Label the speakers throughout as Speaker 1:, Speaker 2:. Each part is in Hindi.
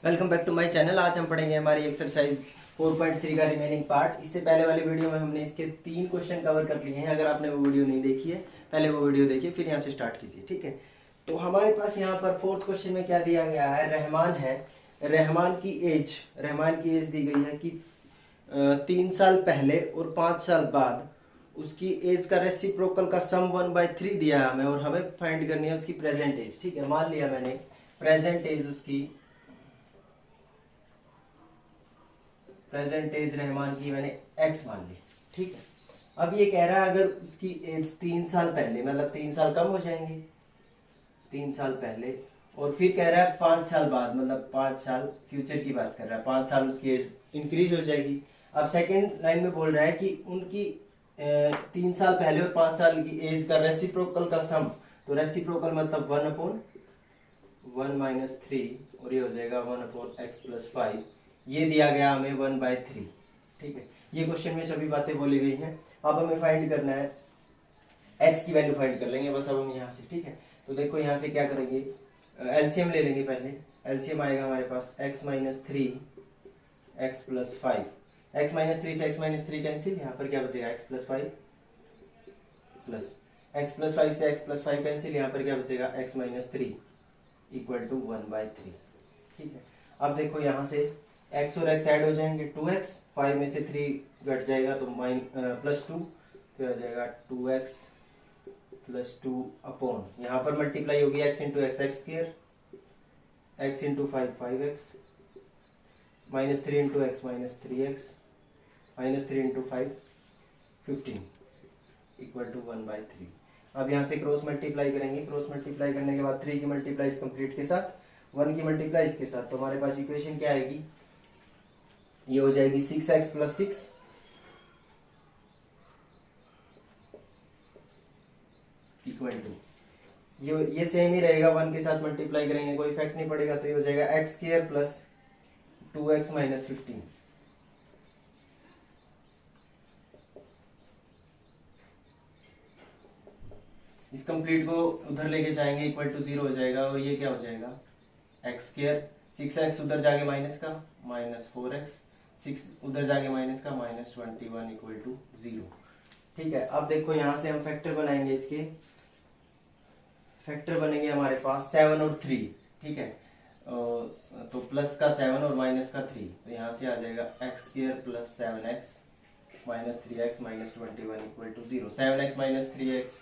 Speaker 1: Welcome back to my channel. आज हम पढ़ेंगे हमारी एक्सरसाइज 4.3 का रिमेनिंग पार्ट। इससे पहले वाली वीडियो में हमने इसके 3 क्वेश्चन कवर कर लिए हैं। अगर आपने वो वीडियो नहीं देखी है, पहले वो वीडियो देखिए, फिर यहाँ से स्टार्ट कीजिए। ठीक है, तो हमारे पास यहाँ पर फोर्थ क्वेश्चन में क्या दिया गया है। रहमान है, रहमान की एज दी गई है कि 3 साल पहले और 5 साल बाद उसकी एज का रेसिप्रोकल का सम 1/3 दिया है हमें, और हमें फाइंड करनी है उसकी प्रेजेंट एज। ठीक है, मान लिया मैंने प्रेजेंट एज रहमान की मैंने x मान ली। ठीक है, अब ये कह रहा है अगर उसकी एज 3 साल पहले, मतलब 3 साल कम हो जाएंगे 3 साल पहले, और फिर कह रहा है 5 साल बाद, मतलब 5 साल फ्यूचर की बात कर रहा है, 5 साल उसकी एज इंक्रीज हो जाएगी। अब सेकेंड लाइन में बोल रहा है कि उनकी 3 साल पहले और 5 साल की एज का रेसिप्रोकल का सम, तो रेसिप्रोकल मतलब 1/1 - 3, और ये हो जाएगा 1/x+5। ये दिया गया हमें 1/3। ठीक है, ये क्वेश्चन में सभी बातें बोली गई हैं। अब हमें फाइंड करना है x की वैल्यू फाइंड कर लेंगे बस अब हम यहाँ से। ठीक है, तो देखो यहाँ से क्या करेंगे, एलसीएम ले लेंगे। पहले एलसीएम आएगा हमारे पास x - 3 x+5। x - 3 से x - 3 कैंसिल, यहाँ पर क्या बचेगा x+5 प्लस x+5 से x+5 कैंसिल, यहाँ पर क्या बचेगा x - 3 = 1/3। ठीक है, अब देखो यहाँ से x और x ऐड हो जाएंगे, 2x, 5 में से 3 घट जाएगा तो +2, फिर आ जाएगा 2x + 2 अपॉन, यहाँ पर मल्टीप्लाई होगी x × x x², x × 5 5x, -3 × x -3x, -3 × 5 15 = 1/3। अब यहाँ से क्रॉस मल्टीप्लाई करेंगे, क्रॉस मल्टीप्लाई करने के बाद 3 की मल्टीप्लाई इस कंप्लीट के साथ, 1 की मल्टीप्लाई इसके साथ, तो हमारे पास इक्वेशन क्या आएगी, ये हो जाएगी 6x + 6 = ये सेम ही रहेगा, 1 के साथ मल्टीप्लाई करेंगे कोई इफेक्ट नहीं पड़ेगा, तो ये हो जाएगा x² + 2x - 15। इस कंप्लीट को उधर लेके जाएंगे = 0 हो जाएगा, और ये क्या हो जाएगा x², 6x उधर जाके माइनस का -4x, 6 उधर जाके माइनस का -21 = 0। ठीक है, अब देखो यहाँ से हम फैक्टर बनाएंगे, इसके फैक्टर बनेंगे हमारे पास 7 और 3। ठीक है, तो प्लस का 7 और माइनस का 3, तो यहाँ से आ जाएगा x² + 7x - 3x - 21 = 0। 7x - 3x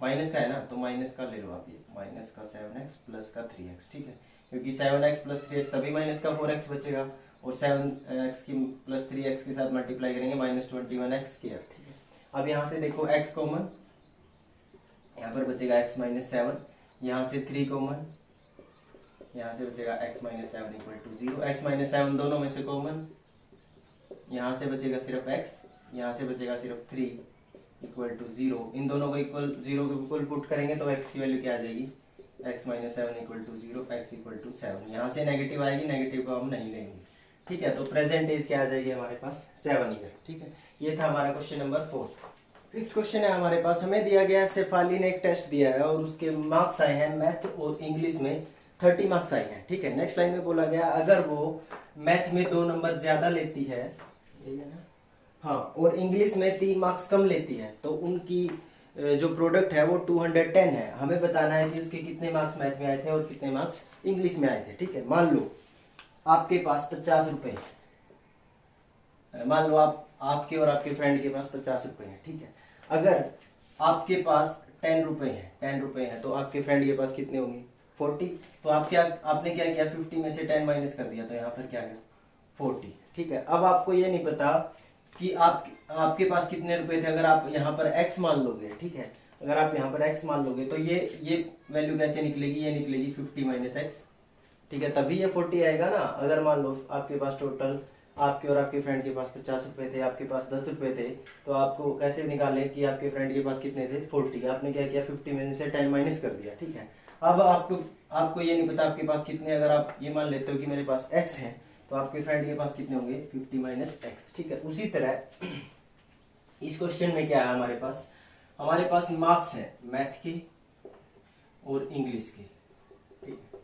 Speaker 1: minus का है ना, तो माइनस का ले लो आप, ये माइनस का 7x प्लस का 3x। ठीक है, क्योंकि 7x + 3x तभी माइनस का 4x बचेगा, और 7x की + 3x के साथ मल्टीप्लाई करेंगे -21x²। ठीक है, अब यहाँ से देखो x कॉमन, यहाँ पर बचेगा x - 7, यहाँ से 3 कॉमन, यहाँ से बचेगा x - 7 = 0। x - 7 दोनों में से कॉमन, यहाँ से बचेगा सिर्फ x, यहाँ से बचेगा सिर्फ 3 = 0। इन दोनों को इक्वल 0 के इक्वल पुट करेंगे तो x की वैल्यू क्या आ जाएगी, x - 7 = 0, x = 7। यहाँ से नेगेटिव आएगी, नेगेटिव को हम नहीं लेंगे। ठीक है, तो प्रेजेंट एज क्या आ जाएगी हमारे पास 7 ईयर। ठीक है, ये था हमारा क्वेश्चन नंबर 4। फिफ्थ क्वेश्चन है हमारे पास, हमें दिया गया है शेफाली ने एक टेस्ट दिया है और उसके मार्क्स आए हैं मैथ और इंग्लिश में 30 मार्क्स आए हैं। ठीक है, नेक्स्ट लाइन में बोला गया अगर वो मैथ में 2 नंबर ज्यादा लेती है, यही है ना, हाँ, और इंग्लिश में 3 मार्क्स कम लेती है, तो उनकी जो प्रोडक्ट है वो 210 है। हमें बताना है कि उसके कितने मार्क्स मैथ में आए थे और कितने मार्क्स इंग्लिश में आए थे। ठीक है, मान लो आपके पास 50 रुपए, मान लो आपके और आपके फ्रेंड के पास 50 रुपए हैं। ठीक है, अगर आपके पास 10 रुपए हैं, 10 रुपए हैं, तो आपके फ्रेंड के पास कितने होंगे 40। तो आपने क्या किया, 50 में से 10 माइनस कर दिया, तो यहाँ पर क्या गया 40। ठीक है, अब आपको ये नहीं पता कि आपके पास कितने रुपए थे। अगर आप यहाँ पर x मान लोगे, ठीक है, अगर आप यहाँ पर x मान लोगे तो ये वैल्यू कैसे निकलेगी, ये निकलेगी 50 - x। ठीक है, तभी ये 40 आएगा ना। अगर मान लो आपके पास टोटल, आपके और आपके फ्रेंड के पास 50 रुपए थे, आपके पास 10 रुपए थे, तो आपको कैसे निकालें कि आपके फ्रेंड के पास कितने थे 40। आपने क्या किया, 50 में से 10 माइनस कर दिया। ठीक है, अब आपको ये नहीं पता आपके पास कितने, अगर आप ये मान लेते हो कि मेरे पास x है, तो आपके फ्रेंड के पास कितने होंगे 50 - x। ठीक है, उसी तरह इस क्वेश्चन में क्या है हमारे पास मार्क्स है मैथ के और इंग्लिश के। ठीक है,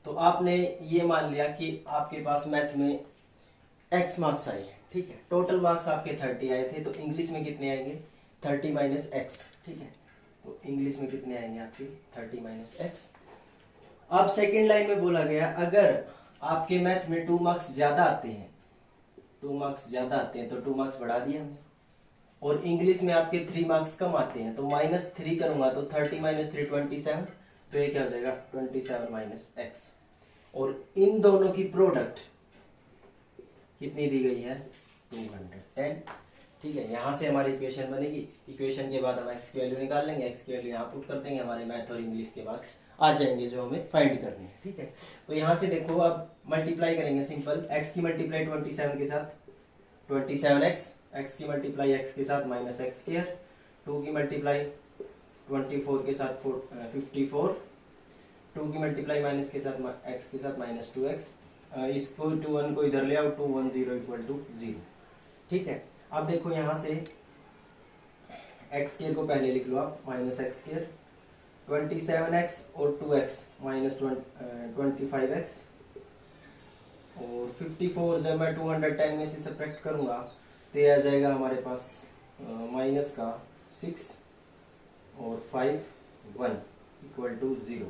Speaker 1: तो आपने ये मान लिया कि आपके पास मैथ में x मार्क्स आए, ठीक है, टोटल मार्क्स आपके 30 आए थे, तो इंग्लिश में कितने आएंगे 30 माइनस एक्स, ठीक है, तो इंग्लिश में कितने आएंगे आपके 30 माइनस एक्स। अब सेकेंड लाइन में बोला गया अगर आपके मैथ में 2 मार्क्स ज्यादा आते हैं, 2 मार्क्स ज्यादा आते हैं तो 2 मार्क्स बढ़ा दिए हमने, और इंग्लिश में आपके 3 मार्क्स कम आते हैं तो -3 करूंगा तो 30 माइनस 3 27, तो ये क्या हो जाएगा 27 माइनस एक्स। और इन दोनों की प्रोडक्ट कितनी दी गई है 210, ठीक है। यहाँ से हमारी इक्वेशन बनेगी, इक्वेशन के बाद हम एक्स की वैल्यू निकाल लेंगे, एक्स की वैल्यू यहाँ पुट कर देंगे, हमारे मैथ और इंग्लिश के मार्क्स आ जाएंगे जो हमें फाइंड करने हैं, ठीक है। तो यहाँ से देखो अब मल्टीप्लाई करेंगे, सिंपल एक्स की मल्टीप्लाई 27 के साथ 27x, एक्स की मल्टीप्लाई एक्स के साथ माइनस एक्स स्क्वायर, 2 की मल्टीप्लाई 24 के साथ 54, 2 की मल्टीप्लाई माइनस के साथ एक्स के साथ -2x, इसको 2 1 को इधर ले आओ, 2 1 0 इक्वल टू 0, ठीक है। अब देखो यहाँ से एक्स स्क्वायर को पहले लिख लो आप, माइनस एक्स स्क्वायर 27x और 2x माइनस 25x, और 54 जब मैं 210 में से सब्ट्रैक्ट करूंगा तो ये आ जाएगा हमारे पास माइनस का 6 और 5 1 इक्वल टू 0,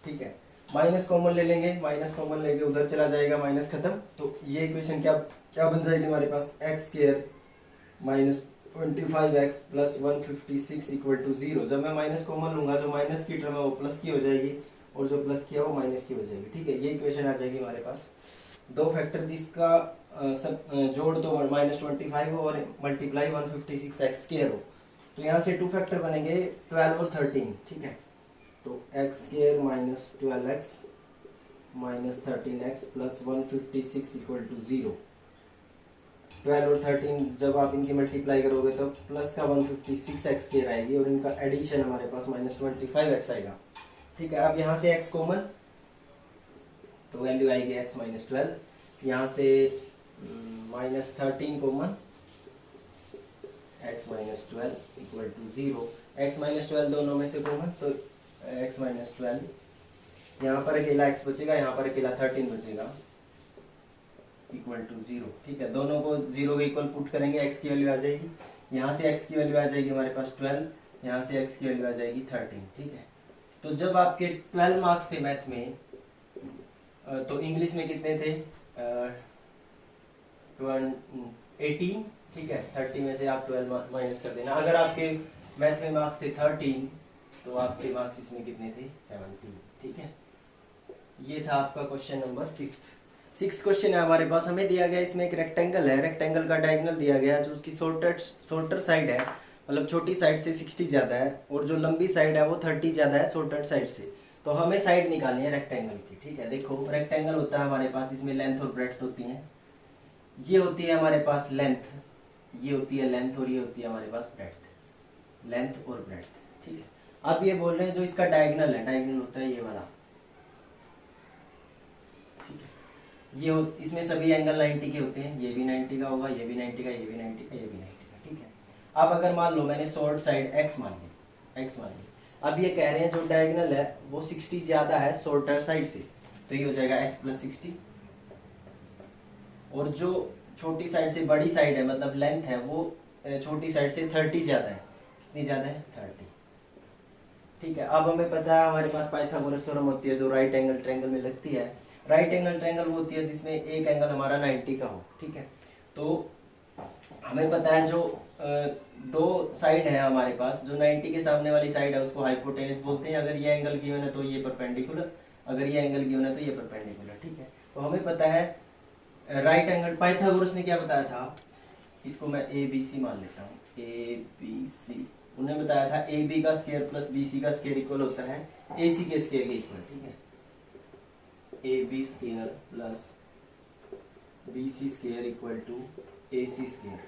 Speaker 1: ठीक है। माइनस कॉमन ले लेंगे, माइनस कॉमन लेके उधर चला जाएगा, माइनस खत्म, तो ये इक्वेशन क्या क्या बन जाएगी हमारे पास x square minus 25x plus 156 equal to 0। जब मैं माइनस कॉमन लूंगा जो माइनस की टर्म है वो प्लस की हो जाएगी और जो प्लस की है वो माइनस की हो जाएगी, ठीक है। ये इक्वेशन आ जाएगी हमारे पास, दो फैक्टर जिसका जोड़ तो -25 हो और मल्टीप्लाई 156 एक्स स्क्वायर हो, तो यहाँ से 2 फैक्टर बनेंगे 12 और 13, ठीक है। तो x square minus 12x minus 13x plus 156 equal to 0। 12 और 13 जब आप इनकी मल्टीप्लाई करोगे तो प्लस का 156 एक्स स्क्वायर आएगी और इनका एडिशन हमारे पास -25x आएगा, ठीक है। अब यहाँ से x कॉमन तो वैल्यू आएगी x माइनस 12, यहाँ से -13 common x minus 12 equal to 0, x minus 12 दोनों में से कॉमन तो x माइनस 12, यहाँ पर अकेला x बचेगा, यहाँ पर अकेला 13 बचेगा इक्वल टू 0, ठीक है। दोनों को 0 के इक्वल पुट करेंगे, x की वैल्यू आ जाएगी, यहाँ से x की वैल्यू आ जाएगी हमारे पास 12, यहाँ से x की वैल्यू आ जाएगी 13, ठीक है। तो जब आपके 12 मार्क्स थे मैथ में तो इंग्लिश में कितने थे 18, ठीक है। 30 में से आप 12 माइनस कर देना। अगर आपके मैथ में मार्क्स थे 13 तो आपके मार्क्स इसमें कितने थे 17, ठीक है। ये था आपका question number 5th। 6th question है हमारे पास, हमें दिया गया इसमें एक रेक्टेंगल है, रेक्टेंगल का डायगोनल दिया गया जो उसकी शॉर्टर साइड है, मतलब छोटी साइड से 60 ज्यादा है और जो लंबी साइड है वो 30 ज्यादा है शॉर्टर साइड से। तो हमें साइड निकालनी है रेक्टेंगल की, ठीक है। देखो रेक्टेंगल होता है हमारे पास, इसमें लेंथ और ब्रेड्थ होती है, ये होती है हमारे पास लेंथ, ये होती है लेंथ और ये होती है हमारे पास ब्रेड्थ, लेंथ और ब्रेड्थ, ठीक है। अब ये बोल रहे हैं जो इसका डायगोनल है, डायगोनल होता है ये वाला, ठीक है। ये इसमें सभी एंगल 90 के होते हैं, ये भी 90 का होगा, ये भी 90 का, ये भी 90 का, ये भी 90 का, ठीक है। अब अगर मान लो मैंने शॉर्ट साइड x मान ली, x मान ली, अब ये कह रहे हैं जो डायगोनल है वो 60 ज्यादा है शॉर्टर साइड से, तो ये हो जाएगा x प्लस 60, और जो छोटी साइड से बड़ी साइड है मतलब लेंथ है वो छोटी साइड से 30 ज्यादा है, कितनी ज्यादा है 30, ठीक है। अब हमें पता है हमारे पास पाइथागोरस थ्योरम होती है जो राइट एंगल ट्रायंगल में लगती है। राइट एंगल ट्रायंगल वो होती है जिसमें एक एंगल हमारा 90 का हो, ठीक है। तो हमें पता है जो दो साइड है हमारे पास, जो 90 के सामने वाली साइड है उसको हाइपोटेनस बोलते हैं। अगर ये एंगल गिवन है तो ये परपेंडिकुलर, अगर ये एंगल गिवन है तो ये परपेंडिकुलर, ठीक है। तो हमें पता है राइट एंगल, पाइथागोरस ने क्या बताया था, इसको मैं ए बी सी मान लेता हूँ, ए बी सी, उन्हें बताया था ए बी का स्क्वायर प्लस बी सी का स्क्वायर इक्वल होता है ए सी के स्क्वायर के इक्वल, ठीक है। A B square plus B C square equal to A C square,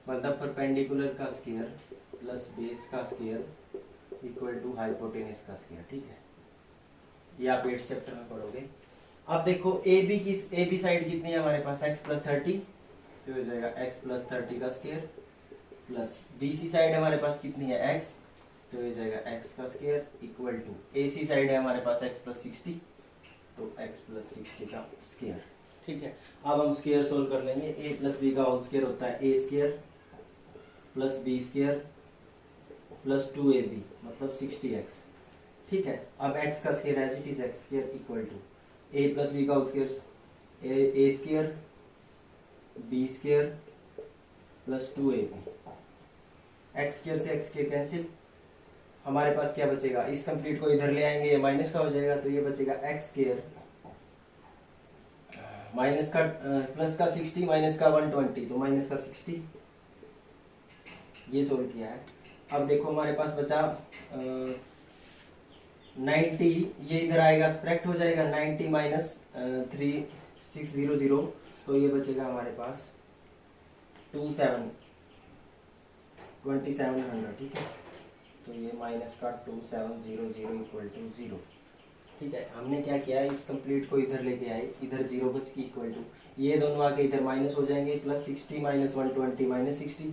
Speaker 1: मतलब परपेंडिकुलर का स्क्वायर प्लस बेस का स्क्वायर इक्वल टू हाइपोटेनस का स्क्वायर, ठीक है। ये आप 8th चैप्टर में पढ़ोगे। अब देखो ए बी साइड कितनी है हमारे पास x प्लस 30, तो हो जाएगा x प्लस 30 का square, plus B C side हमारे पास कितनी है x, तो हो जाएगा x का square equal to A C side है हमारे पास x प्लस 60, तो x प्लस 60 का स्क्वायर। ठीक है, अब हम स्क्वायर सोल्व कर लेंगे। a प्लस बी का होल स्क्वायर होता है a square plus B square plus 2ab मतलब 60x। ठीक है, अब x का square as it is x square equal to a plus B का whole square a square B square plus 2ab। x square से x स्क्वायर कैंसिल, हमारे पास क्या बचेगा, इस कंप्लीट को इधर ले आएंगे, ये माइनस का हो जाएगा, तो ये बचेगा x स्क्वायर माइनस का प्लस का 60 माइनस का 120 तो माइनस का 60। ये सोल्व किया है। अब देखो हमारे पास बचा 90, ये इधर आएगा सब्ट्रैक्ट हो जाएगा 90 माइनस 3600 तो ये बचेगा हमारे पास 2700। ठीक है, तो ये माइनस का 2700 इक्वल टू 0। ठीक है, हमने क्या किया है, इस कंप्लीट को इधर लेके आए, इधर 0 बच की इक्वल टू, ये दोनों आके इधर माइनस हो जाएंगे, plus 60 minus 120 minus 60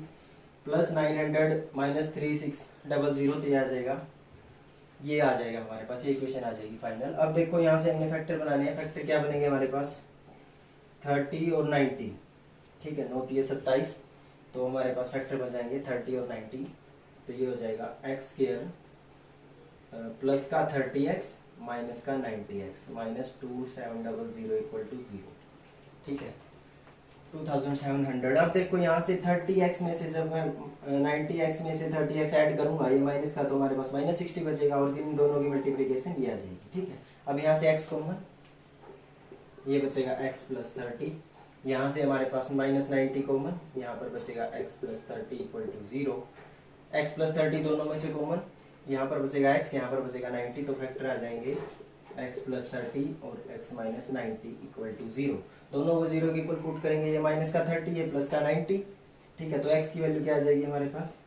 Speaker 1: plus 900 minus 3600 तो ये आ जाएगा, ये आ जाएगा हमारे पास, ये इक्वेशन आ जाएगी फाइनल। अब देखो यहाँ से हमने फैक्टर बनाने हैं, फैक्टर क्या बनेंगे हमारे पास 30 और 90। ठीक है, 9 3 27 तो हमारे पास फैक्टर बन जाएंगे 30 और 90, तो ये हो जाएगा x स्क्वायर प्लस का 30x माइनस का 90x माइनस 2700 इक्वल टू 0। ठीक है, 2700। अब देखो यहाँ से 30x में से जब मैं 90x में से 30x ऐड करूंगा, ये माइनस का, तो हमारे पास माइनस 60 बचेगा और इन दोनों की मल्टीप्लिकेशन ये आ जाएगी। ठीक है, अब यहाँ से x कॉमन, ये बचेगा x प्लस 30, यहाँ से हमारे पास माइनस 90 कॉमन, यहाँ पर बचेगा x plus 30 equal to 0। x plus 30 दोनों में से कॉमन, यहाँ पर बचेगा x, यहाँ पर बचेगा 90, तो फैक्टर आ जाएंगे x प्लस 30 और x माइनस 90 इक्वल टू 0। दोनों को 0 के इक्वल पुट करेंगे, ये माइनस का 30 ये प्लस का 90। ठीक है, तो x की वैल्यू क्या आ जाएगी हमारे पास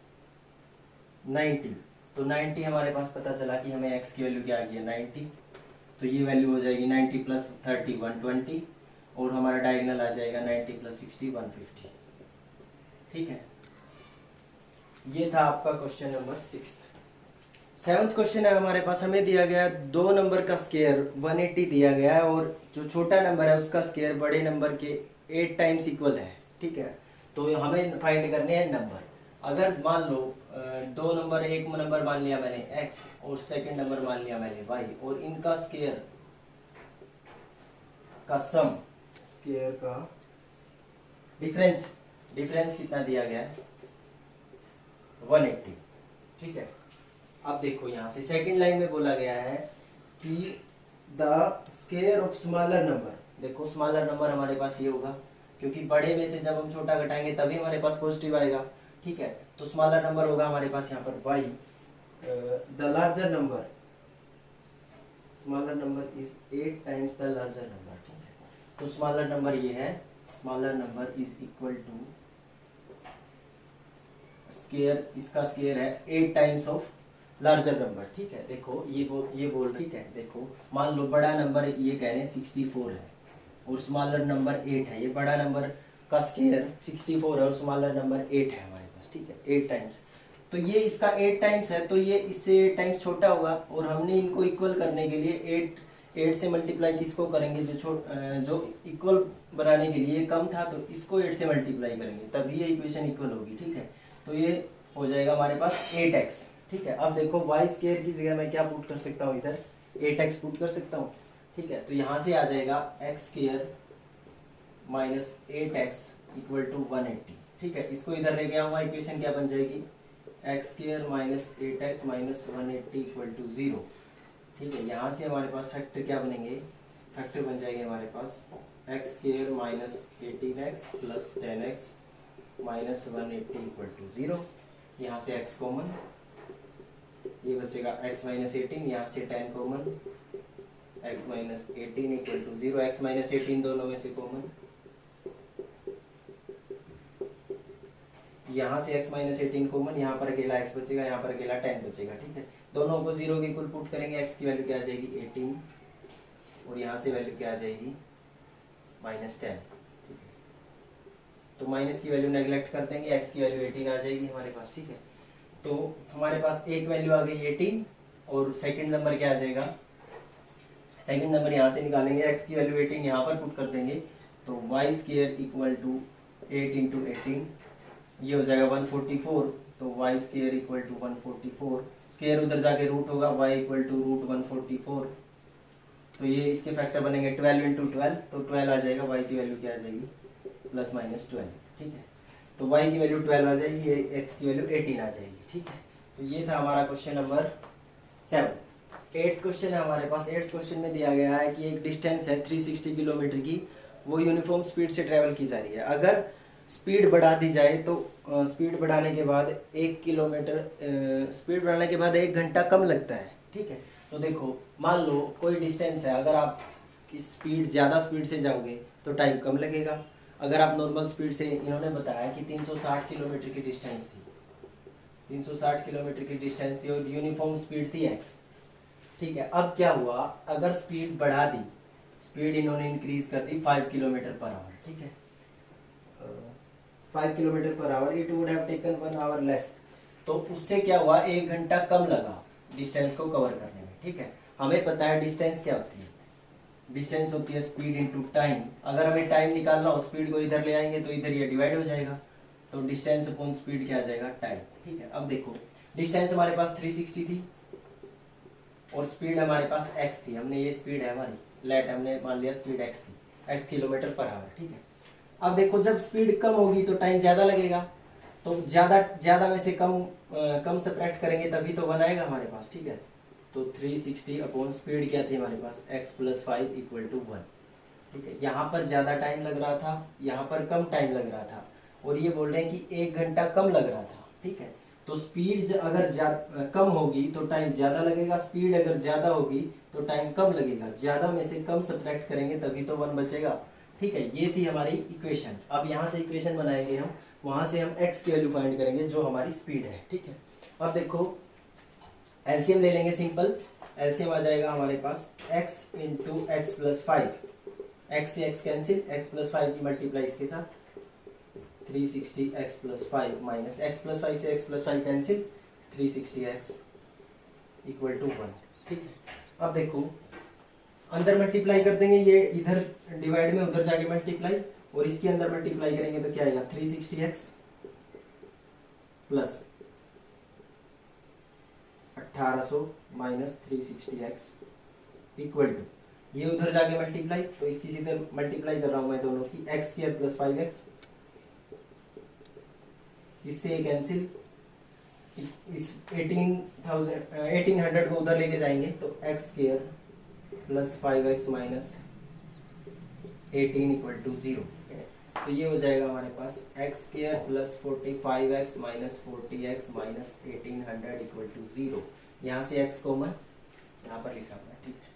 Speaker 1: 90। तो 90 हमारे पास पता चला कि हमें x की वैल्यू क्या आ गई है 90, तो ये वैल्यू हो जाएगी 90 प्लस 30 120 और हमारा डायगोनल आ जाएगा 90 प्लस 60 150। ठीक है, ये था आपका क्वेश्चन नंबर 6। 7th क्वेश्चन है हमारे पास, हमें दिया गया 2 नंबर का स्क्वायर 180 दिया गया है और जो छोटा नंबर है उसका स्क्वायर बड़े नंबर के 8 टाइम्स इक्वल है। ठीक है, तो हमें फाइंड करने हैं नंबर। अगर मान लो 2 नंबर, एक नंबर मान लिया मैंने x और सेकंड नंबर मान लिया मैंने y और इनका स्क्वायर का सम, स्क्वायर का डिफरेंस कितना दिया गया है 180। ठीक है, अब देखो यहाँ से सेकंड लाइन में बोला गया है कि the square of smaller number, देखो स्मॉलर नंबर हमारे पास ये होगा क्योंकि बड़े में से जब हम छोटा घटाएंगे तभी हमारे पास पॉजिटिव आएगा। ठीक है, तो स्मॉलर नंबर होगा हमारे पास यहाँ पर y, the larger number, smaller number is 8 times the larger number. ठीक है, तो स्मॉलर नंबर ये है, smaller number is equal to square, इसका स्क्वायर है 8 टाइम्स ऑफ लार्जर नंबर। ठीक है, देखो ये बोल ठीक है, देखो मान लो बड़ा नंबर ये कह रहे हैं 64 है और स्मॉलर नंबर 8 है, ये बड़ा नंबर का स्क्वायर 64 है और स्मॉलर नंबर 8 है हमारे पास। ठीक है, 8 टाइम्स, तो ये इसका 8 टाइम्स है तो ये इससे 8 टाइम्स छोटा होगा और हमने इनको इक्वल करने के लिए 8 से मल्टीप्लाई किसको करेंगे, जो इक्वल बनाने के लिए कम था तो इसको 8 से मल्टीप्लाई करेंगे तभी ये इक्वेशन इक्वल होगी। ठीक है, तो ये हो जाएगा हमारे पास 8x। ठीक है, अब देखो y स्क्वायर की जगह मैं क्या पुट कर सकता हूँ, इधर 8x पुट कर सकता हूँ। ठीक है, तो यहाँ से आ जाएगा x square minus 8x equal to 180। ठीक है, इसको इधर लेके आऊंगा, इक्वेशन क्या बन जाएगी x square minus 8x minus 180 equal to 0। ठीक है, यहाँ से हमारे पास फैक्टर क्या बनेंगे, फैक्टर बन जाएंगे हमारे पास x square minus 18x plus 10x minus 180 equal to 0। यहाँ से x कॉमन, ये बचेगा x माइनस 18, यहाँ से 10 common, x minus 18 equal to 0, x minus 18 दोनों में से कॉमन, यहाँ से x माइनस 18 कॉमन, यहाँ पर अकेला x बचेगा, यहाँ पर अकेला 10 बचेगा। ठीक है, दोनों को 0 के इक्वल पुट करेंगे, x की वैल्यू क्या आ जाएगी 18 और यहाँ से वैल्यू क्या आ जाएगी माइनस 10। ठीक है, तो माइनस की वैल्यू नेग्लेक्ट कर देंगे, x की वैल्यू 18 आ जाएगी हमारे पास। ठीक है, तो हमारे पास एक वैल्यू आ गई 18 और सेकंड नंबर क्या आ जाएगा, सेकंड नंबर यहाँ से निकालेंगे, x की वैल्यू 18 यहाँ पर पुट कर देंगे, तो y square equal to 8 into 18, ये हो जाएगा 144, तो y square equal to 144, square उधर जाके रूट होगा, y इक्वल टू रूट 144, तो ये इसके फैक्टर बनेंगे 12 इंटू 12, तो 12 आ जाएगा, y की वैल्यू क्या आ जाएगी प्लस माइनस 12, ठीक है। तो y की वैल्यू 12 आ जाएगी, ये x की वैल्यू 18 आ जाएगी, ठीक है। तो ये था हमारा क्वेश्चन नंबर 7। 8th क्वेश्चन है हमारे पास। 8th क्वेश्चन में दिया गया है कि एक डिस्टेंस है 360 किलोमीटर की, वो यूनिफॉर्म स्पीड से ट्रेवल की जा रही है। अगर स्पीड बढ़ा दी जाए तो स्पीड बढ़ाने के बाद 1 किलोमीटर, स्पीड बढ़ाने के बाद 1 घंटा कम लगता है, ठीक है। तो देखो मान लो कोई डिस्टेंस है, अगर आप की स्पीड ज़्यादा स्पीड से जाओगे तो टाइम कम लगेगा। अगर आप नॉर्मल स्पीड से, इन्होंने बताया कि 360 किलोमीटर की डिस्टेंस थी, 360 किलोमीटर की डिस्टेंस थी और यूनिफॉर्म स्पीड थी x, ठीक है। अब क्या हुआ, अगर स्पीड बढ़ा दी, स्पीड इन्होंने इंक्रीज कर दी 5 किलोमीटर पर आवर, ठीक है, 5 kilometre per hour, it would have taken 1 our less, तो उससे क्या हुआ, 1 घंटा कम लगा डिस्टेंस को कवर करने में, ठीक है। हमें पता है डिस्टेंस क्या होती है, डिस्टेंस होती है स्पीड इनटू टाइम। अगर हमें टाइम निकालना हो, स्पीड को इधर ले आएंगे तो इधर ये डिवाइड हो जाएगा, तो डिस्टेंस अपॉन स्पीड क्या आ जाएगा, टाइम, ठीक है। अब देखो डिस्टेंस हमारे पास 360 थी और स्पीड हमारे पास x थी, हमने ये स्पीड है हमारी, लेट हमने मान लिया स्पीड x थी, x किलोमीटर पर आवर, ठीक है। अब देखो जब स्पीड कम होगी तो टाइम ज्यादा लगेगा, तो ज्यादा ज्यादा में से कम सब्ट्रैक्ट करेंगे तभी तो 1 आएगा हमारे पास, ठीक है। तो 360 अपॉन स्पीड क्या थी हमारे पास, x प्लस 5 इक्वल टू 1, ठीक है। यहाँ पर ज्यादा टाइम लग रहा था, यहाँ पर कम टाइम लग रहा था, और ये बोल रहे हैं कि 1 घंटा कम लग रहा था, ठीक है। तो स्पीड अगर कम होगी तो टाइम ज्यादा लगेगा, स्पीड अगर ज्यादा होगी तो टाइम कम लगेगा, ज्यादा में से कम सब्ट्रैक्ट करेंगे तभी तो 1 बचेगा, ठीक है। ये थी हमारी इक्वेशन। अब यहाँ से इक्वेशन बनाएंगे हम, वहां से हम x की वैल्यू फाइंड करेंगे जो हमारी स्पीड है, ठीक है। अब देखो एलसीएम ले लेंगे, सिंपल एलसीएम आ जाएगा हमारे पास x into x plus 5, x से x कैंसिल, x प्लस 5 की मल्टीप्लाई इसके साथ, 360 x plus 5 minus x plus 5 से x plus 5 cancel, 360 x equal to 1, ठीक है। अब देखो अंदर मल्टीप्लाई कर देंगे, ये इधर डिवाइड में उधर जाके मल्टीप्लाई, और इसके अंदर मल्टीप्लाई करेंगे तो क्या आएगा, 360x plus 1800 minus 360x equal to, ये उधर जाके मल्टीप्लाई, तो इसकी सीधे मल्टीप्लाई कर रहा हूं मैं दोनों की, एक्स स्क्वायर प्लस 5x, इससे कैंसिल, इस 1800 को उधर लेके जाएंगे तो x square plus 5x minus 18 equal to 0, तो ये हो जाएगा हमारे पास x square plus 45x minus 40x minus 1800 equal to 0। यहाँ से x कॉमन यहाँ पर लिखा हुआ है, ठीक है।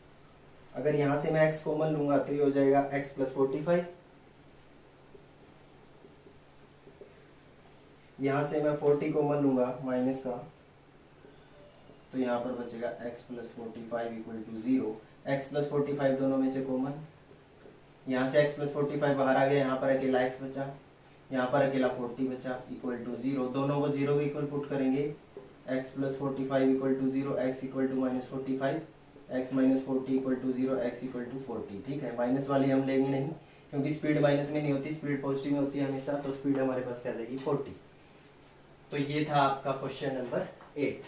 Speaker 1: अगर यहाँ से मैं x कॉमन लूंगा तो ये हो जाएगा x प्लस 45, यहाँ से मैं 40 कॉमन लूंगा माइनस का, तो यहाँ पर बचेगा x plus 45 equal to 0, x plus 45 दोनों में से कॉमन, यहाँ से x प्लस 45 बाहर आ गया, यहाँ पर अकेला x बचा, यहाँ पर अकेला 40 बचा इक्वल टू 0, दोनों को 0 के इक्वल पुट करेंगे, x plus 45 equal to 0, x equal to minus 45, x minus 40 equal to 0, x equal to 40, ठीक है। माइनस वाली हम लेंगे नहीं क्योंकि स्पीड माइनस में नहीं होती, स्पीड पॉजिटिव में होती है हमेशा, तो स्पीड हमारे पास क्या जाएगी 40। तो ये था आपका क्वेश्चन नंबर 8।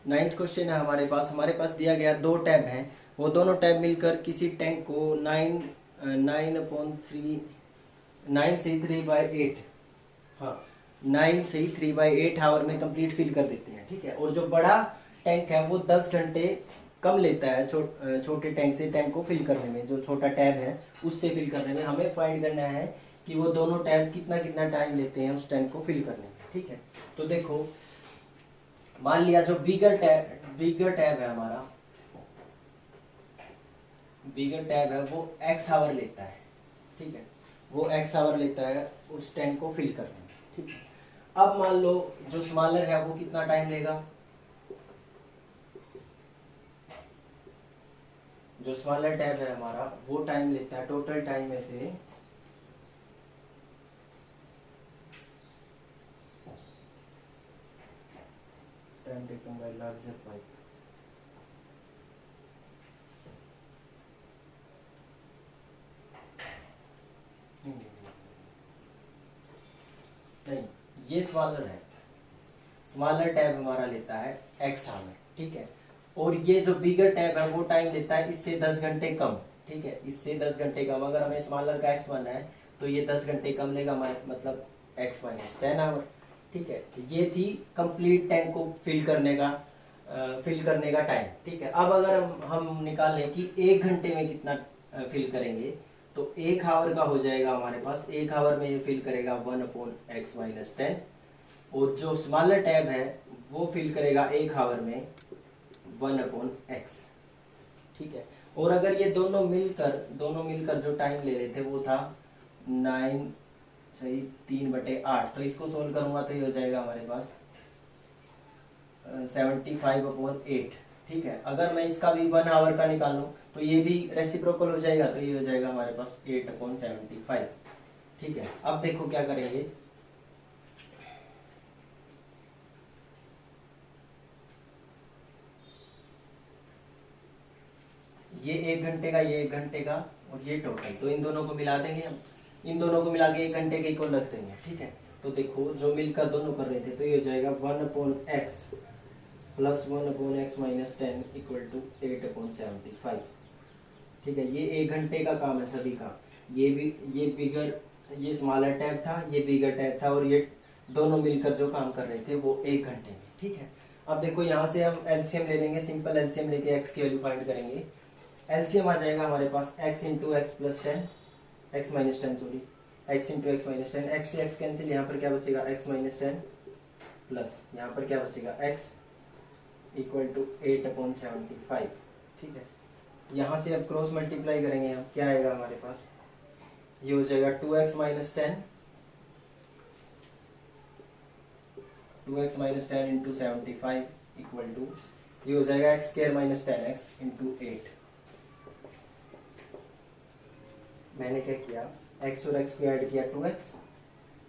Speaker 1: 9th क्वेश्चन है हमारे पास दिया गया 2 टैब हैं, वो दोनों टैब मिलकर किसी टैंक को 9 से 3/8, हाँ 9 से 3/8 आवर में कंप्लीट फिल कर देते हैं, ठीक है। और जो बड़ा टैंक है वो 10 घंटे कम लेता है छोटे टैंक से टैंक को फिल करने में, जो छोटा टैब है उससे फिल करने में। हमें फाइंड करना है कि वो दोनों टैब कितना कितना टाइम लेते हैं उस टैंक को फिल करने में, ठीक है। तो देखो मान लिया जो बिगर टैब है हमारा, बिगर टैब है वो x आवर लेता है, ठीक है, वो x आवर लेता है उस टैंक को फिल करने में, ठीक है। अब मान लो जो स्मॉलर है वो कितना टाइम लेगा, जो स्मॉलर टैब है हमारा वो टाइम लेता है, टोटल टाइम में से time taken by larger pipe, नहीं, ये स्मॉलर है, स्मॉलर टैब हमारा लेता है x आवर, ठीक है। और ये जो बिगर टैब है वो टाइम लेता है इससे 10 घंटे कम, ठीक है, इससे 10 घंटे कम। अगर हमें स्मॉलर का x बनना है तो ये 10 घंटे कम लेगा, मतलब x माइनस 10 आवर, ठीक है। ये थी कंप्लीट टैंक को फिल करने का टाइम, ठीक है। अब अगर हम निकालें कि 1 घंटे में कितना फिल करेंगे, तो 1 आवर का हो जाएगा हमारे पास, 1 आवर में ये फिल करेगा 1/x माइनस 10, और जो स्मॉलर टैब है वो फिल करेगा 1 आवर में 1/x, ठीक है। और अगर ये दोनों मिलकर जो टाइम ले रहे थे वो था 3/8, तो इसको सोल्व करूंगा तो ये हो जाएगा हमारे पास 75/8, ठीक है। अगर मैं इसका भी 1 आवर का निकालूं तो ये भी रेसिप्रोकल हो जाएगा, तो ये हो जाएगा हमारे पास 8/75, ठीक है। अब देखो क्या करेंगे, ये 1 घंटे का, ये 1 घंटे का, और ये टोटल, तो इन दोनों को मिला देंगे हम, इन दोनों को मिला के 1 घंटे के इक्वल रख देंगे, ठीक है। तो देखो जो मिलकर दोनों कर रहे थे, तो ये हो जाएगा 1/x plus 1/x minus 10 equal to 8/75, ठीक है। ये 1 घंटे का काम है सभी का, ये स्मॉलर टैब था, ये बिगर टैब था, और ये दोनों मिलकर जो काम कर रहे थे वो 1 घंटे में, ठीक है। अब देखो यहाँ से हम एलसीएम ले लेंगे, सिंपल एलसीएम लेके एक्स की वैल्यू फाइंड करेंगे। एलसीएम आ जाएगा हमारे पास x into x plus 10, x minus 10 sorry, x into x minus 10, x से x कैंसिल, यहाँ पर क्या बचेगा x माइनस 10 प्लस यहाँ पर क्या बचेगा x इक्वल टू 8/75, ठीक है। यहाँ से अब क्रॉस मल्टीप्लाई करेंगे हम, क्या आएगा हमारे पास, ये हो जाएगा 2x minus 10 into 75 equal to, ये हो जाएगा x square minus 10x into 8। मैंने क्या किया, x और x को ऐड किया 2x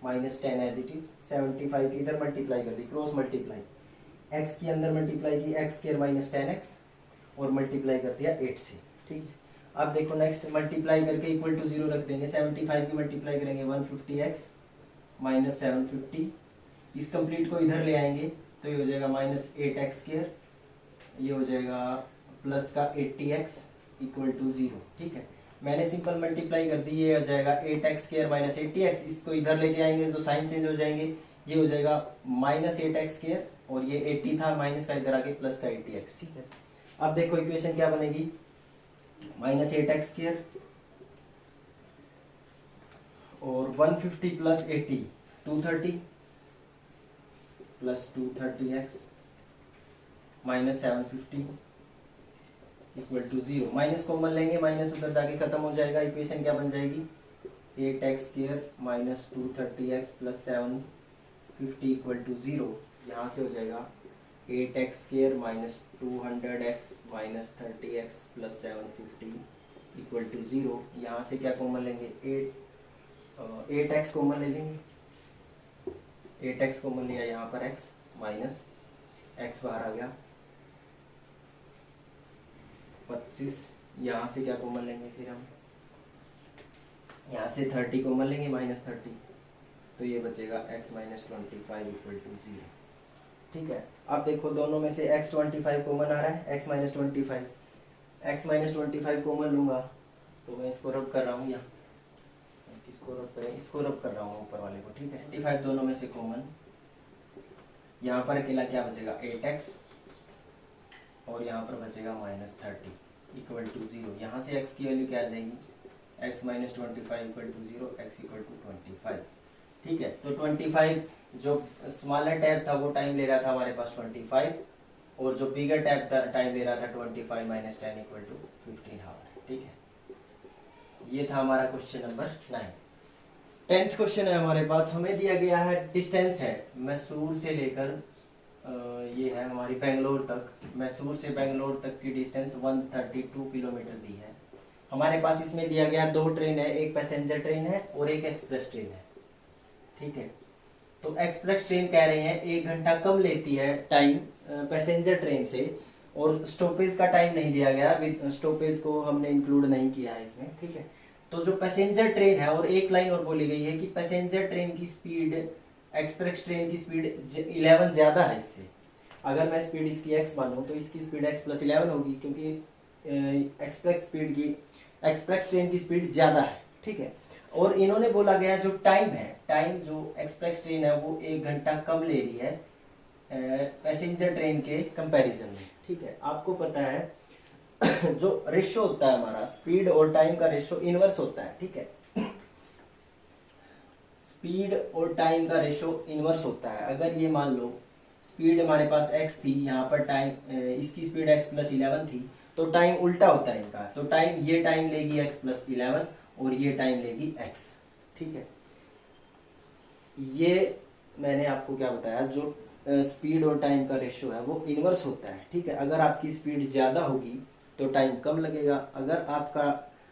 Speaker 1: minus 10 as it is, 75 की इधर मल्टीप्लाई कर दी, क्रॉस मल्टीप्लाई, x की अंदर मल्टीप्लाई की x स्क्वायर माइनस 10x और मल्टीप्लाई कर दिया 8 से, ठीक है। अब देखो नेक्स्ट मल्टीप्लाई करके इक्वल टू 0 रख देंगे, 75 की मल्टीप्लाई करेंगे 150x माइनस 750, इस कंप्लीट को इधर ले आएंगे तो ये हो जाएगा माइनस 8x स्क्वायर, ये हो जाएगा प्लस का 80x इक्वल टू 0, ठीक है। मैंने सिंपल मल्टीप्लाई कर दी, ये हो जाएगा 8x स्क्वायर माइनस 80x, इसको इधर लेके आएंगे तो साइन चेंज हो जाएंगे, ये हो जाएगा माइनस 8x स्क्वायर, और ये 80 था माइनस का इधर आके प्लस का 80x, ठीक है। अब देखो इक्वेशन क्या बनेगी, माइनस 8x स्क्वायर और 150 plus 80 230 plus 230x minus 750 equal to 0, minus common लेंगे, माइनस उधर जाके खत्म हो जाएगा, इक्वेशन क्या बन जाएगी 8x square minus 230x plus 750 equal to 0, यहाँ से हो जाएगा 8x square minus 200x minus 30x plus 750 equal to 0, यहाँ से क्या कॉमन लेंगे 8x कॉमन ले लेंगे, 8x कॉमन लिया, यहाँ पर x माइनस x बाहर आ गया 25, यहाँ से क्या कॉमन लेंगे फिर हम, यहाँ से 30 कॉमन लेंगे माइनस 30, तो ये बचेगा x माइनस 25 इक्वल टू 0, ठीक है। अब देखो दोनों में से x 25 कॉमन आ रहा है, x माइनस 25 कॉमन लूंगा तो मैं इसको रब कर रहा हूँ, यहाँ किसको रब करें, इसको रब कर रहा हूँ ऊपर वाले को, ठीक है। 25 दोनों में से कॉमन, यहाँ पर अकेला क्या बचेगा 8x और यहाँ पर बचेगा माइनस 30 इक्वल टू 0, यहाँ से x की वैल्यू क्या आ जाएगी x minus 25 equal to 0, x equal to 25, ठीक है। तो 25 जो स्मॉलर टैब था वो टाइम ले रहा था हमारे पास 25, और जो बिगर टैब टाइम ले रहा था 25 माइनस 10 इक्वल टू 15 आवर, ठीक है। ये था हमारा क्वेश्चन नंबर 9। 10th क्वेश्चन है हमारे पास, हमें दिया गया है डिस्टेंस है मैसूर से लेकर ये है हमारी बेंगलोर तक, मैसूर से बेंगलोर तक की डिस्टेंस 132 किलोमीटर दी है। हमारे पास इसमें दिया गया 2 ट्रेन है, एक पैसेंजर ट्रेन है और एक एक्सप्रेस ट्रेन है, ठीक है। तो एक्सप्रेस ट्रेन कह रहे हैं 1 घंटा कम लेती है टाइम पैसेंजर ट्रेन से, और स्टॉपेज का टाइम नहीं दिया गया, स्टॉपेज को हमने इंक्लूड नहीं किया है इसमें, ठीक है। तो जो पैसेंजर ट्रेन है, और एक लाइन और बोली गई है कि पैसेंजर ट्रेन की स्पीड एक्सप्रेस ट्रेन की स्पीड 11 ज़्यादा है इससे। अगर मैं स्पीड इसकी x मानूँ तो इसकी स्पीड x प्लस 11 होगी, क्योंकि एक्सप्रेस ट्रेन की स्पीड ज़्यादा है, ठीक है। और इन्होंने बोला गया जो टाइम है, टाइम जो एक्सप्रेस ट्रेन है वो 1 घंटा कम ले रही है पैसेंजर ट्रेन के कंपैरिजन में, ठीक है। आपको पता है जो रेशो होता है हमारा स्पीड और टाइम का रेशो इनवर्स होता है, ठीक है। स्पीड और टाइम का रेशो इनवर्स होता है। अगर ये मान लो स्पीड हमारे पास x थी, यहाँ पर टाइम इसकी स्पीड x प्लस 11 थी, तो टाइम उल्टा होता है इनका। तो टाइम, ये टाइम लेगी x प्लस 11 और ये टाइम लेगी x, ठीक है। ये मैंने आपको क्या बताया, जो स्पीड और टाइम का रेशो है वो इनवर्स होता है, ठीक है। अगर आपकी स्पीड ज़्यादा होगी तो टाइम कम लगेगा, अगर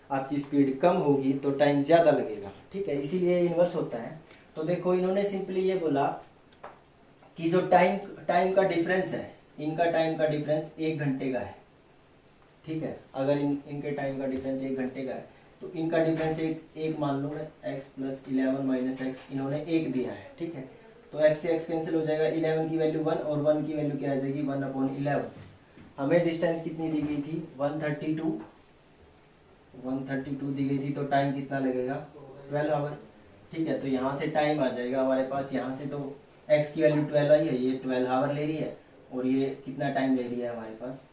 Speaker 1: आपकी स्पीड कम होगी तो टाइम ज़्यादा लगेगा, ठीक है। इसीलिए इनवर्स होता है। तो देखो इन्होंने सिंपली ये बोला कि जो टाइम का डिफरेंस है, इनका टाइम का डिफरेंस 1 घंटे का है, ठीक है। अगर इनके टाइम का डिफरेंस 1 घंटे का है तो इनका डिफरेंस एक मान लो मैं x प्लस 11 माइनस एक्स, इन्होंने 1 दिया है, ठीक है। तो x से x कैंसिल हो जाएगा, 11 की वैल्यू 1 और 1 की वैल्यू क्या आ जाएगी 1/11। हमें डिस्टेंस कितनी दी गई थी 132 दी गई थी, तो टाइम कितना लगेगा 12 आवर, ठीक है। तो यहाँ से टाइम आ जाएगा हमारे पास, यहाँ से तो x की वैल्यू 12 आई है, ये 12 आवर ले रही है, और ये कितना टाइम ले रही है हमारे पास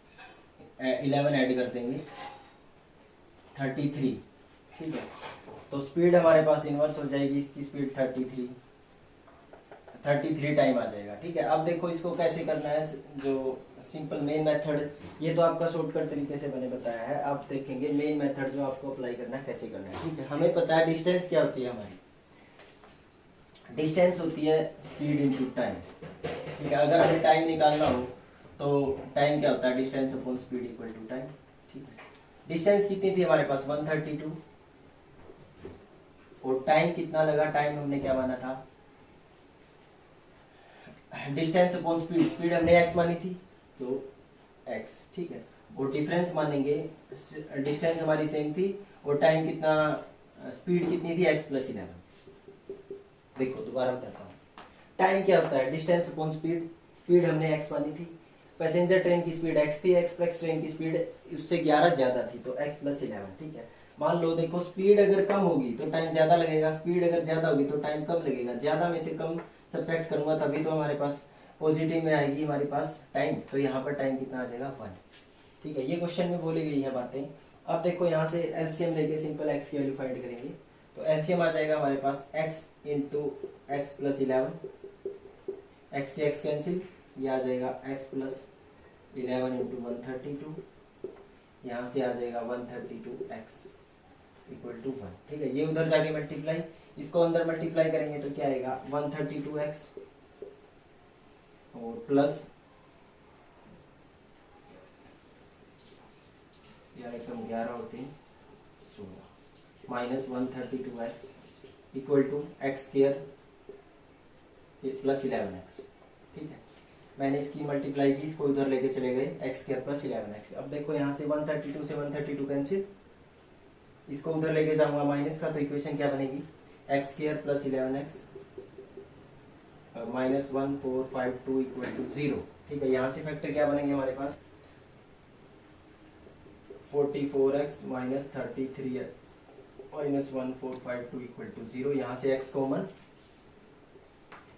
Speaker 1: 11 ऐड कर देंगे 33, ठीक है। तो स्पीड हमारे पास इनवर्स हो जाएगी, इसकी स्पीड 33 टाइम आ जाएगा, ठीक है। अब देखो इसको कैसे करना है, जो सिंपल मेन मेथड, ये तो आपका शॉर्टकट तरीके से मैंने बताया है। आप देखेंगे मेन मेथड जो आपको अप्लाई करना है कैसे करना है, ठीक है। हमें पता है डिस्टेंस क्या होती है हमारी, डिस्टेंस होती है स्पीड इनटू टाइम, ठीक है। अगर हमें टाइम निकालना हो तो टाइम क्या होता है, distance upon speed equal to time, ठीक है। डिस्टेंस कितनी थी हमारे पास 132, और टाइम कितना लगा, टाइम हमने क्या माना था डिस्टेंस अपॉन स्पीड, स्पीड हमने x मानी थी तो x, ठीक है। और डिफरेंस मानेंगे, डिस्टेंस हमारी सेम थी और टाइम कितना, स्पीड कितनी थी x प्लस 11। देखो दोबारा बताता हूँ, टाइम क्या होता है डिस्टेंस अपॉन स्पीड, स्पीड हमने x मानी थी, पैसेंजर ट्रेन की स्पीड x थी, एक्सप्रेस ट्रेन की स्पीड उससे 11 ज्यादा थी तो x प्लस 11, ठीक है। मान लो देखो स्पीड अगर कम होगी तो टाइम ज्यादा लगेगा, स्पीड अगर ज्यादा होगी तो टाइम कम लगेगा, ज्यादा में से कम सब्ट्रैक्ट करूंगा तभी तो हमारे पास पॉजिटिव में आएगी हमारे पास टाइम, तो यहाँ पर टाइम कितना आ जाएगा 1, ठीक है। ये क्वेश्चन में बोली गई है बातें। अब देखो यहाँ से एलसीएम लेके सिंपल x की वैल्यू फाइंड करेंगे, तो एलसीएम आ जाएगा हमारे पास x into x plus 11, x से x कैंसिल, ये आ जाएगा x प्लस 11 इंटू 132, यहाँ से आ जाएगा 132x इक्वल टू 1, ठीक है। ये उधर जाके मल्टीप्लाई, इसको अंदर मल्टीप्लाई करेंगे तो क्या आएगा 132x और प्लस एकदम 11 और 3 16 minus 132x equal to x square plus 11x, ठीक है। मैंने इसकी मल्टीप्लाई की, इसको उधर लेके चले गए एक्स स्क्वायर प्लस 11x। अब देखो यहाँ से 132 से 132 कैंसिल, इसको उधर लेके जाऊंगा माइनस का, तो इक्वेशन क्या बनेगी x square plus 11x minus 1452 equal to 0, ठीक है। यहाँ से फैक्टर क्या बनेंगे हमारे पास 44x minus 33x minus 1452 equal to 0, यहाँ से x कॉमन,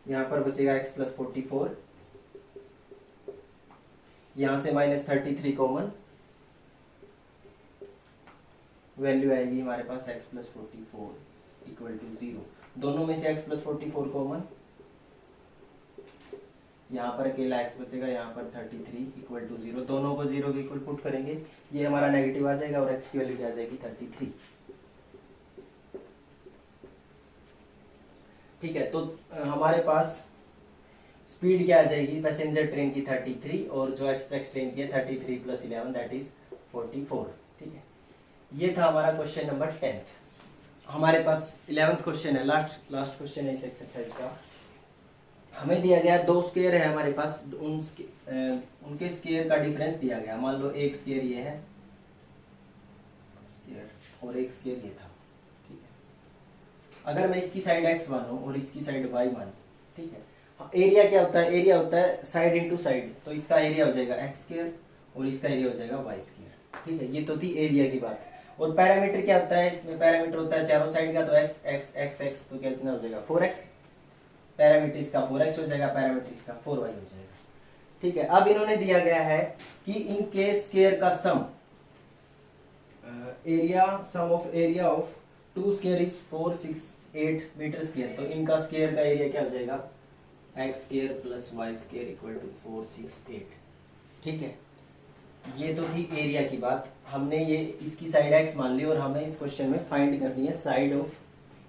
Speaker 1: यहाँ पर बचेगा x प्लस 44, यहाँ से माइनस 33 कॉमन, वैल्यू आएगी हमारे पास x प्लस 44 इक्वल टू 0। दोनों में से x प्लस 44 कॉमन, यहाँ पर अकेला x बचेगा, यहाँ पर 33 इक्वल टू 0, दोनों को 0 के इक्वल पुट करेंगे, ये हमारा नेगेटिव आ जाएगा और x की वैल्यू क्या आ जाएगी 33, ठीक है। तो हमारे पास स्पीड क्या आ जाएगी पैसेंजर ट्रेन की 33 और जो एक्सप्रेस ट्रेन की है 33 प्लस 11 दैट इज 44, ठीक है। ये था हमारा क्वेश्चन नंबर 10th। हमारे पास 11th क्वेश्चन है, लास्ट क्वेश्चन है इस एक्सरसाइज का। हमें दिया गया दो स्क्वायर है हमारे पास, उनके स्क्वायर का डिफरेंस दिया गया। मान लो एक स्क्वायर ये है स्क्वायर और एक स्क्वायर ये था, ठीक है। अगर मैं इसकी साइड x मानूं और इसकी साइड y मानूं ठीक है। हाँ, एरिया क्या होता है, एरिया होता है साइड इंटू साइड, तो इसका एरिया हो जाएगा एक्स स्क्वायर और इसका एरिया हो जाएगा वाई स्क्वायर, ठीक है। ये तो थी एरिया की बात। और पैरामीटर क्या होता है, इसमें पैरामीटर होता है चारों साइड का, तो एक्स एक्स एक्स एक्स, तो कितना हो जाएगा 4x, पैरामीटर इसका 4x हो जाएगा, पैरामीटर इसका 4y हो जाएगा, ठीक है। अब इन्होंने दिया गया है कि इनके स्क्वायर का sum, area sum of area of 2 square is 468 metre square, तो इनका स्क्वायर का एरिया क्या हो जाएगा x square plus y square equal to 468, ठीक है। ये तो थी एरिया की बात। हमने ये इसकी साइड एक्स मान ली और हमें इस क्वेश्चन में फाइंड करनी है साइड ऑफ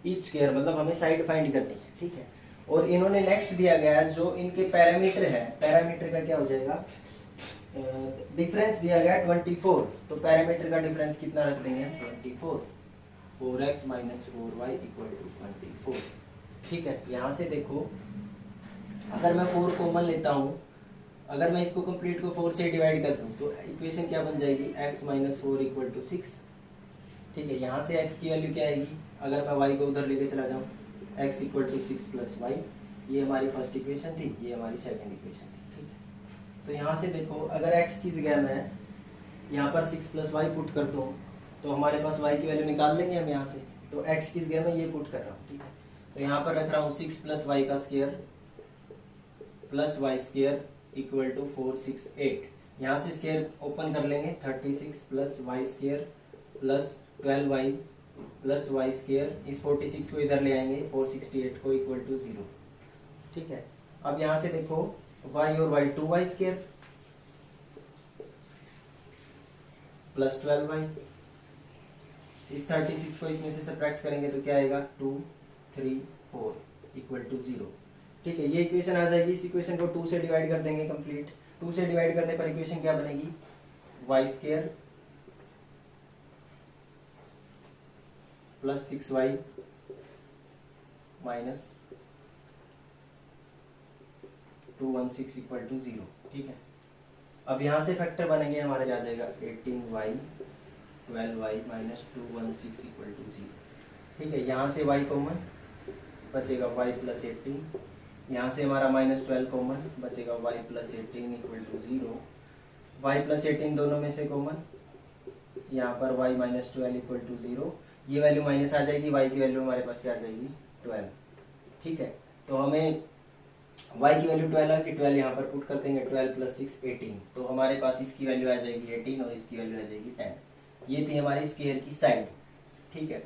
Speaker 1: ईच स्क्वायर, मतलब हमें साइड फाइंड करनी है, ठीक है। और इन्होंने नेक्स्ट दिया गया जो इनके पैरामीटर है, पैरामीटर का क्या हो जाएगा, डिफरेंस दिया गया 24, तो पैरामीटर का डिफरेंस कितना रख देंगे 24, 4x minus 4y equal to 24, ठीक है। यहाँ से देखो अगर मैं 4 कॉमन लेता हूँ, अगर मैं इसको कंप्लीट को 4 से डिवाइड कर दूँ तो इक्वेशन क्या बन जाएगी x माइनस 4 इक्वल टू 6, ठीक है। यहाँ से x की वैल्यू क्या आएगी, अगर मैं y को उधर लेके चला जाऊँ x equal to 6 plus y, ये हमारी फर्स्ट इक्वेशन थी, ये हमारी सेकंड इक्वेशन थी, ठीक है। तो यहाँ से देखो अगर x की जगह मैं यहाँ पर 6 प्लस वाई पुट कर दूँ तो हमारे पास y की वैल्यू निकाल लेंगे हम यहाँ से, तो x की जगह मैं ये पुट कर रहा हूँ, ठीक है। तो यहाँ पर रख रहा हूँ 6 प्लस वाई का square plus y square equal to 468, यहाँ से स्क्वायर ओपन कर लेंगे, 36 plus y square plus 12y plus y square, इस 46 को इधर ले आएंगे, 468 को इक्वल टू 0, ठीक है। अब यहाँ से देखो y और y 2y square plus 12y, इस 36 को इसमें से सब्ट्रैक्ट करेंगे तो क्या आएगा 2 3 4 इक्वल टू 0, ठीक है। ये इक्वेशन आ जाएगी। इस इक्वेशन को 2 से डिवाइड कर देंगे कंप्लीट, 2 से डिवाइड करने पर इक्वेशन क्या बनेगी y square plus 6y minus 216 equal to 0, ठीक है। अब यहाँ से फैक्टर बनेंगे, हमारे आ जाएगा 18y 12y minus 216 equal to 0, ठीक है। यहाँ से y कॉमन बचेगा y प्लस 18, यहाँ से हमारा माइनस 12 कॉमन बचेगा y plus 18 equal to 0, y plus 18 दोनों में से कॉमन, यहाँ पर y माइनस 12 इक्वल टू 0, ये वैल्यू माइनस आ जाएगी, y की वैल्यू हमारे पास क्या आ जाएगी 12, ठीक है। तो हमें y की वैल्यू 12 है कि 12 यहाँ पर पुट कर देंगे, 12 प्लस 6 18, तो हमारे पास इसकी वैल्यू आ जाएगी 18 और इसकी वैल्यू आ जाएगी 10। ये थी हमारी स्क्वायर की साइड, ठीक है।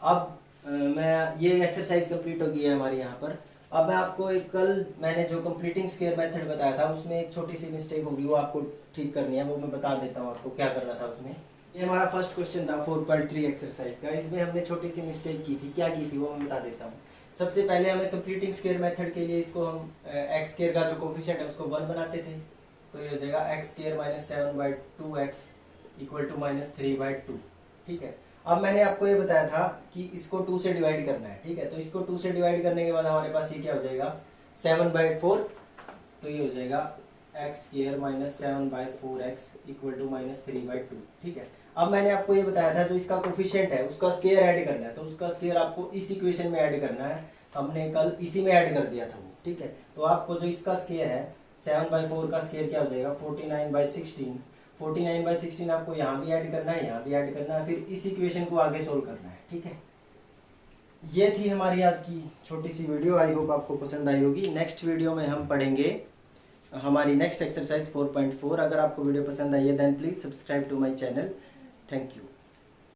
Speaker 1: अब मैं ये एक्सरसाइज कंप्लीट हो गई है हमारी यहाँ पर। अब मैं आपको एक कल मैंने जो कंप्लीटिंग स्क्वायर मेथड बताया था उसमें एक छोटी सी मिस्टेक होगी, वो आपको ठीक करनी है, वो मैं बता देता हूँ आपको क्या करना था उसमें। ये हमारा फर्स्ट क्वेश्चन था 4.3 एक्सरसाइज का, इसमें हमने छोटी सी मिस्टेक की थी, क्या की थी वो मैं बता देता हूँ। सबसे पहले हमें कंप्लीटिंग स्क्वायर मेथड के लिए इसको हम एक्स स्क्वायर का जो कोफिशिएंट है उसको 1 बनाते थे, तो ये हो जाएगा x square minus 7/2x equal to minus 3/2, ठीक है। अब मैंने आपको ये बताया था कि इसको 2 से डिवाइड करना है, ठीक है। तो इसको 2 से डिवाइड करने के बाद हमारे पास ये क्या हो जाएगा 7/4, तो ये हो जाएगा x square minus 7/4x equal to minus 3/2, ठीक है। अब मैंने आपको ये बताया था जो इसका कोफिशिएंट है उसका स्क्वायर ऐड करना है, तो उसका स्क्वायर आपको इस इक्वेशन में ऐड करना है, हमने कल इसी में ऐड कर दिया था वो, ठीक है। तो आपको जो इसका स्क्वायर है 7/4 का स्क्वायर क्या हो जाएगा 49/16, 49/16 आपको यहाँ भी ऐड करना है, यहाँ भी ऐड करना है, फिर इस इक्वेशन को आगे सोल्व करना है, ठीक है। ये थी हमारी आज की छोटी सी वीडियो, आई होप आपको पसंद आई होगी। नेक्स्ट वीडियो में हम पढ़ेंगे हमारी नेक्स्ट एक्सरसाइज 4.4। अगर आपको वीडियो पसंद आई है then please subscribe to my channel. Thank you.